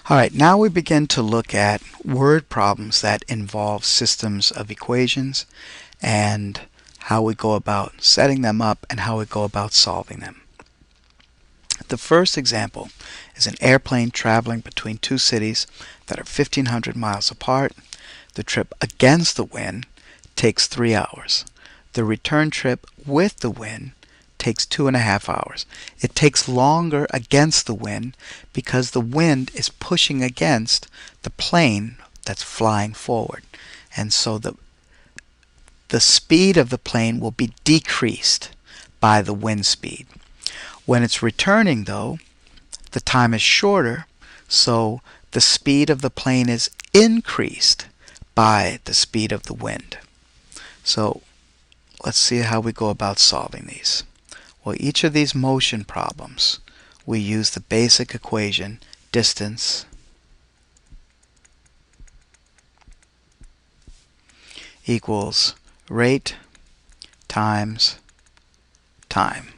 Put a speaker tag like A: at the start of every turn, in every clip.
A: Alright, now we begin to look at word problems that involve systems of equations and how we go about setting them up and how we go about solving them. The first example is an airplane traveling between two cities that are 1,500 miles apart. The trip against the wind takes 3 hours. The return trip with the wind takes 2.5 hours. It takes longer against the wind because the wind is pushing against the plane that's flying forward. And so the speed of the plane will be decreased by the wind speed. When it's returning, though, the time is shorter, so the speed of the plane is increased by the speed of the wind. So let's see how we go about solving these. Well, each of these motion problems, we use the basic equation distance equals rate times time.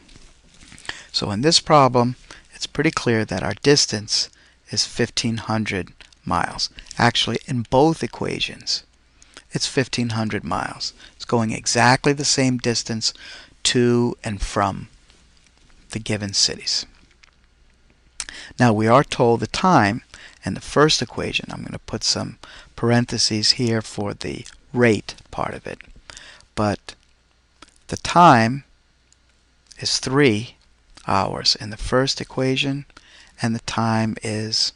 A: So in this problem, it's pretty clear that our distance is 1,500 miles. Actually, in both equations, it's 1,500 miles. It's going exactly the same distance to and from the given cities. Now we are told the time in the first equation. I'm going to put some parentheses here for the rate part of it. But the time is 3 hours in the first equation, and the time is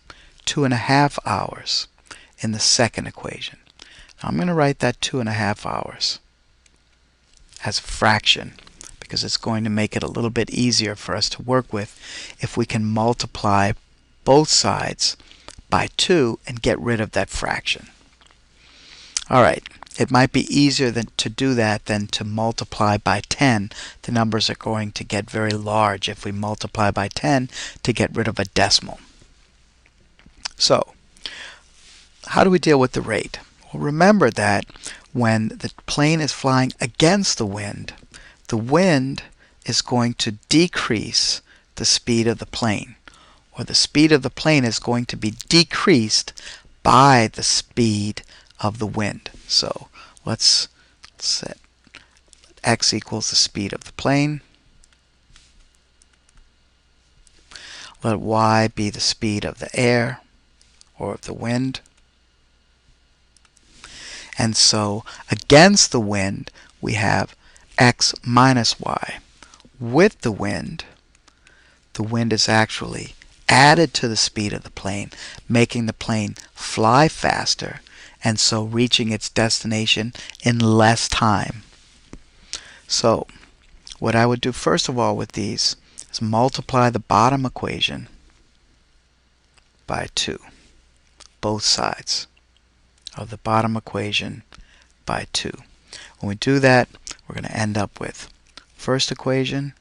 A: 2.5 hours in the second equation. Now I'm going to write that 2.5 hours as a fraction because it's going to make it a little bit easier for us to work with if we can multiply both sides by 2 and get rid of that fraction. Alright, it might be easier to do that than to multiply by 10. The numbers are going to get very large if we multiply by 10 to get rid of a decimal. So, how do we deal with the rate? Well, remember that when the plane is flying against the wind is going to decrease the speed of the plane, or the speed of the plane is going to be decreased by the speed of the wind. So let's set x equals the speed of the plane. Let y be the speed of the air or of the wind. And so against the wind we have x minus y. With the wind is actually added to the speed of the plane, making the plane fly faster and so reaching its destination in less time. So what I would do first of all with these is multiply the bottom equation by 2, both sides of the bottom equation by 2. When we do that, we're going to end up with first equation,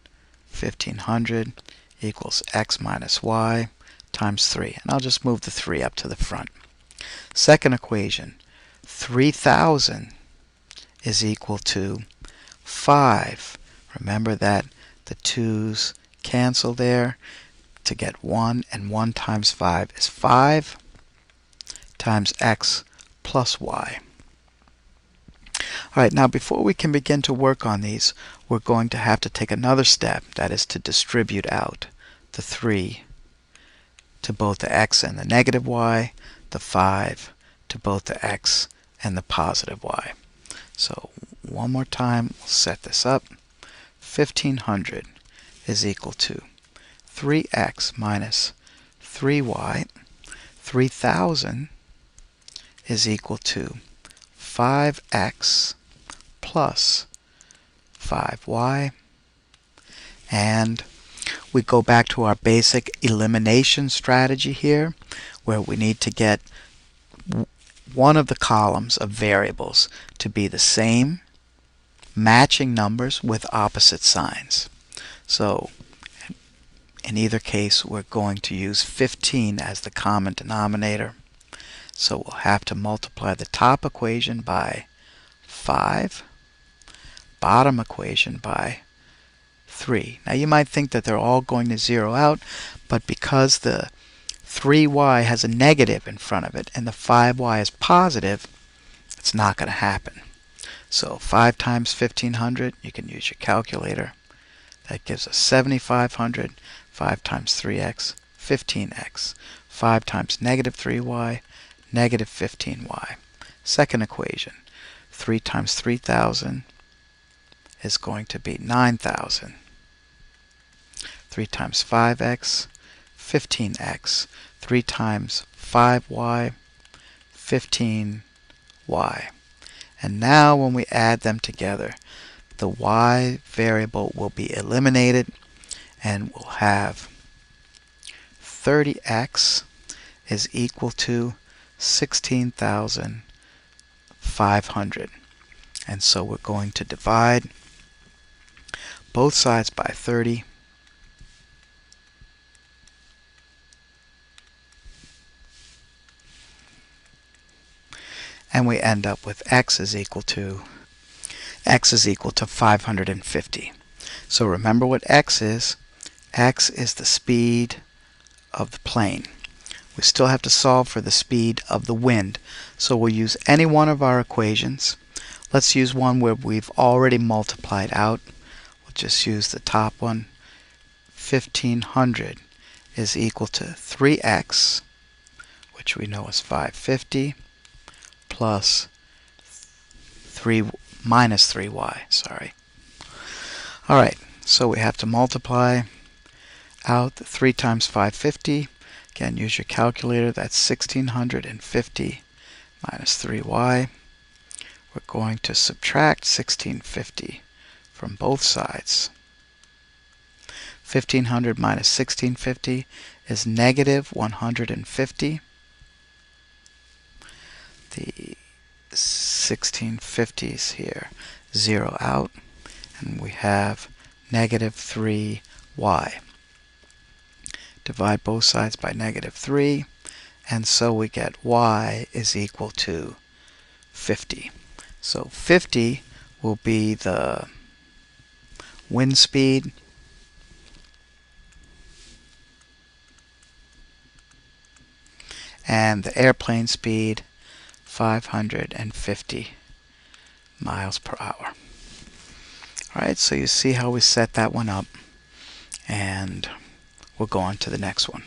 A: 1,500 equals x minus y times 3. And I'll just move the 3 up to the front. Second equation, 3,000 is equal to 5. Remember that the 2's cancel there to get 1, and 1 times 5 is 5 times x plus y. Alright, now before we can begin to work on these, we're going to have to take another step, that is to distribute out the 3 to both the x and the negative y, the 5 to both the x and the positive y. So one more time, we'll set this up. 1,500 is equal to 3x minus 3y. 3,000 is equal to 5x plus 5y. And we go back to our basic elimination strategy here, where we need to get one of the columns of variables to be the same, matching numbers with opposite signs. So in either case, we're going to use 15 as the common denominator. So we'll have to multiply the top equation by 5, bottom equation by 3. Now you might think that they're all going to zero out, but because the 3y has a negative in front of it and the 5y is positive, it's not going to happen. So 5 times 1500, you can use your calculator. That gives us 7500. 5 times 3x, 15x. 5 times negative 3y, negative 15y. Second equation, 3 times 3000 is going to be 9000. 3 times 5x, 15x. 3 times 5y, 15y. And now when we add them together, the y variable will be eliminated and we'll have 30x is equal to 16,500. And so we're going to divide both sides by 30. And we end up with x is equal to 550. So remember what x is. X is the speed of the plane. We still have to solve for the speed of the wind. So we'll use any one of our equations. Let's use one where we've already multiplied out. We'll just use the top one. 1500 is equal to 3x, which we know is 550, plus minus 3y, sorry. Alright, so we have to multiply out 3 times 550. Again, use your calculator. That's 1650 minus 3y. We're going to subtract 1650 from both sides. 1500 minus 1650 is negative 150. The 1650s here zero out, and we have negative 3y. Divide both sides by negative 3, and so we get y is equal to 50. So 50 will be the wind speed, and the airplane speed, 550 miles per hour. Alright, so you see how we set that one up, and we'll go on to the next one.